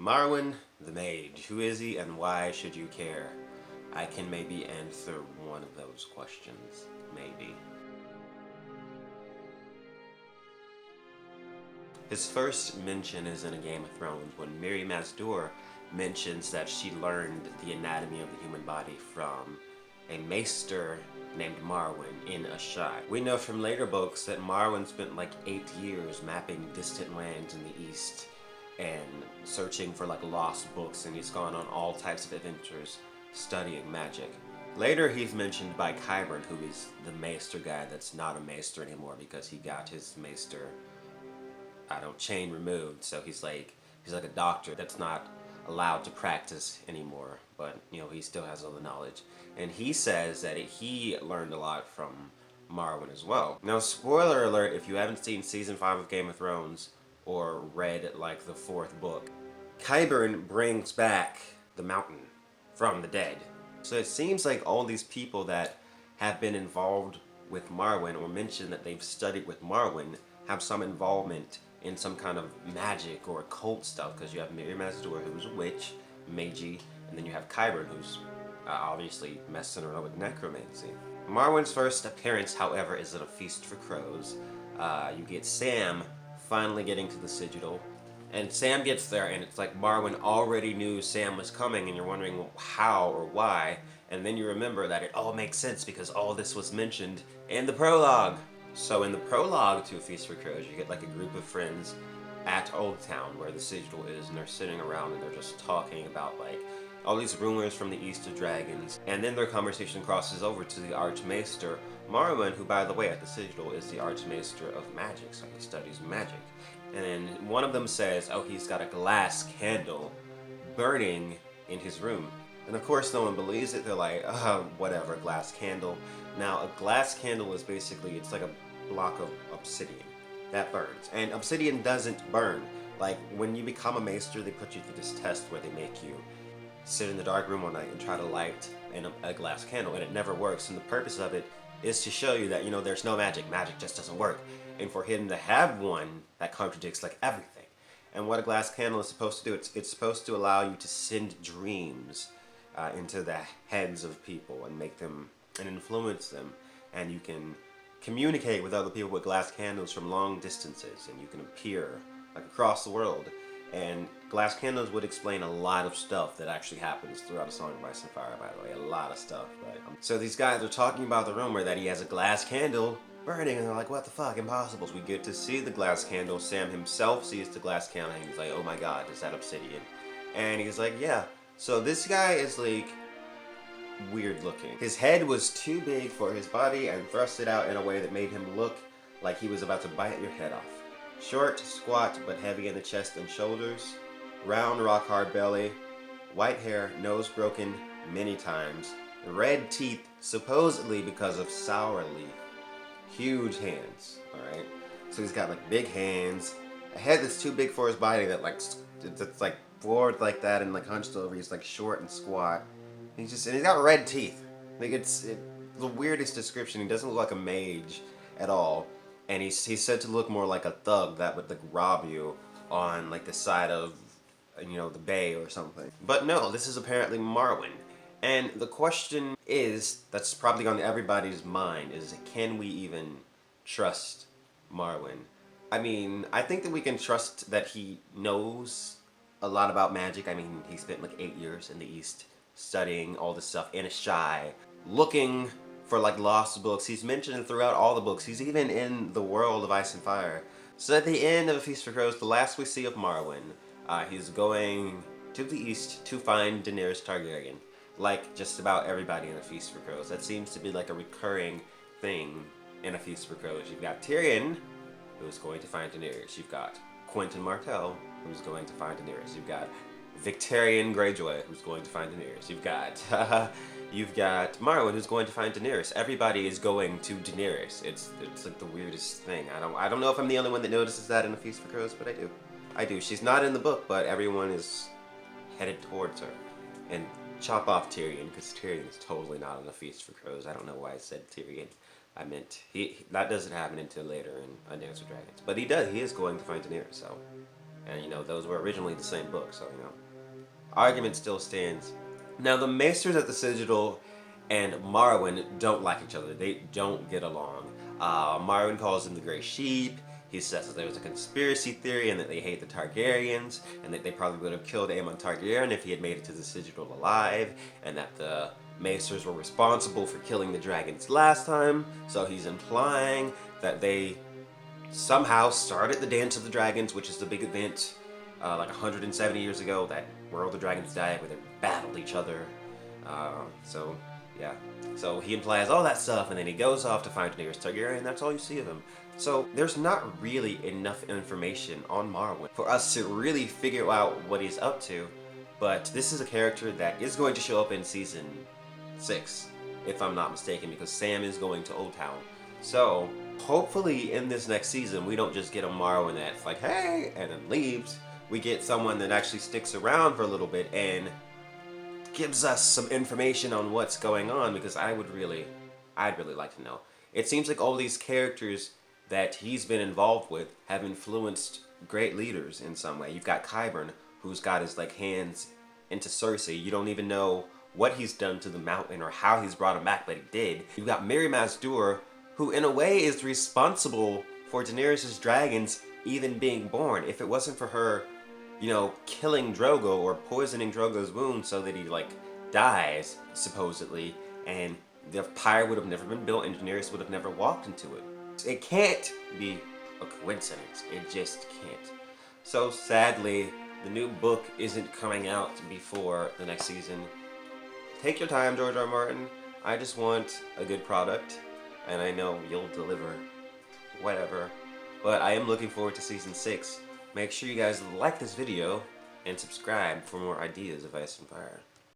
Marwyn the Mage. Who is he and why should you care? I can maybe answer one of those questions. Maybe. His first mention is in A Game of Thrones when Mirri Maz Duur mentions that she learned the anatomy of the human body from a maester named Marwyn in Asshai. We know from later books that Marwyn spent like 8 years mapping distant lands in the east and searching for like lost books, and he's gone on all types of adventures studying magic. Later he's mentioned by Qyburn, who is the maester guy that's not a maester anymore because he got his maester, chain removed, so he's like a doctor that's not allowed to practice anymore, but he still has all the knowledge. And he says that he learned a lot from Marwyn as well. Now, spoiler alert if you haven't seen season 5 of Game of Thrones or read like the 4th book, Qyburn brings back the mountain from the dead. So it seems like all these people that have been involved with Marwyn or mentioned that they've studied with Marwyn have some involvement in some kind of magic or occult stuff, because you have Mirri Maz Duur, who's a witch, magi, and then you have Qyburn, who's obviously messing around with necromancy. Marwyn's first appearance, however, is at a Feast for Crows. You get Sam finally getting to the Citadel, and Sam gets there, and it's like Marwyn already knew Sam was coming, and you're wondering how or why, and then you remember that it all makes sense because all this was mentioned in the prologue. So in the prologue to A Feast for Crows, you get like a group of friends at Old Town where the Citadel is, and they're sitting around and they're just talking about like all these rumors from the East of Dragons. And then their conversation crosses over to the Archmaester Marwyn, who, by the way, at the Citadel is the Archmaester of Magic, so he studies magic. And then one of them says, oh, he's got a glass candle burning in his room. And of course no one believes it. They're like, whatever, glass candle. Now, a glass candle is basically, it's like a block of obsidian that burns. And obsidian doesn't burn. Like, when you become a maester, they put you through this test where they make you sit in the dark room all night and try to light a glass candle, and it never works. And the purpose of it is to show you that, there's no magic. Magic just doesn't work. And for him to have one that contradicts like everything. And what a glass candle is supposed to do, it's supposed to allow you to send dreams into the heads of people and make them and influence them, and you can communicate with other people with glass candles from long distances, and you can appear like across the world. And glass candles would explain a lot of stuff that actually happens throughout A Song of Ice and Fire, by the way, a lot of stuff. But so these guys are talking about the rumor that he has a glass candle burning, and they're like, what the fuck, impossible. So we get to see the glass candle. Sam himself sees the glass candle, and he's like, oh my god, is that obsidian? And he's like, yeah. So this guy is like weird looking. His head was too big for his body and thrust it out in a way that made him look like he was about to bite your head off. Short, squat, but heavy in the chest and shoulders. Round, rock-hard belly. White hair, nose broken many times. Red teeth, supposedly because of sour leaf. Huge hands, alright? So he's got like big hands. A head that's too big for his body that's like forward like that and like hunched over. He's like short and squat. And he's got red teeth. Like it's the weirdest description. He doesn't look like a mage at all. And he's said to look more like a thug that would like rob you on like the side of the bay or something. But no, this is apparently Marwyn. And the question is, that's probably on everybody's mind, is can we even trust Marwyn? I mean, I think that we can trust that he knows a lot about magic. I mean, he spent like 8 years in the East studying all this stuff in Asshai, looking for like lost books. He's mentioned throughout all the books. He's even in the world of Ice and Fire. So at the end of A Feast for Crows, the last we see of Marwyn, he's going to the East to find Daenerys Targaryen. Like just about everybody in A Feast for Crows. That seems to be like a recurring thing in A Feast for Crows. You've got Tyrion, who's going to find Daenerys. You've got Quentyn Martell, who's going to find Daenerys. You've got Victarion Greyjoy, who's going to find Daenerys. You've got Marwyn, who's going to find Daenerys. Everybody is going to Daenerys. It's like the weirdest thing. I don't know if I'm the only one that notices that in A Feast for Crows, but I do. She's not in the book, but everyone is headed towards her. And chop off Tyrion, because Tyrion is totally not in A Feast for Crows. I don't know why I said Tyrion. I meant that doesn't happen until later in A Dance with Dragons. But he does. He is going to find Daenerys, so. And, those were originally the same book, so, argument still stands. Now, the Maesters at the Citadel and Marwyn don't like each other. They don't get along. Marwyn calls him the Grey Sheep. He says that there's a conspiracy theory and that they hate the Targaryens and that they probably would have killed Aemon Targaryen if he had made it to the Citadel alive, and that the Maesters were responsible for killing the dragons last time, so he's implying that they somehow started the Dance of the Dragons, which is the big event like 170 years ago, that where all the dragons died, where they battled each other. So yeah, so he implies all that stuff, and then he goes off to find Daenerys Targaryen, and that's all you see of him. So there's not really enough information on Marwyn for us to really figure out what he's up to, but this is a character that is going to show up in season 6, if I'm not mistaken, because Sam is going to Old Town. So hopefully in this next season, we don't just get a Marwyn that's like, hey, and then leaves. We get someone that actually sticks around for a little bit and gives us some information on what's going on, because I'd really like to know. It seems like all these characters that he's been involved with have influenced great leaders in some way. You've got Qyburn, who's got his hands into Cersei. You don't even know what he's done to the Mountain or how he's brought him back, but he did. You've got Mirri Maz Duur, who in a way is responsible for Daenerys' dragons even being born. If it wasn't for her, killing Drogo or poisoning Drogo's wound so that he dies, supposedly, and the pyre would have never been built and Daenerys would have never walked into it. It can't be a coincidence. It just can't. So sadly, the new book isn't coming out before the next season. Take your time, George R. R. Martin. I just want a good product, and I know you'll deliver whatever. But I am looking forward to season 6. Make sure you guys like this video and subscribe for more ideas of Ice and Fire.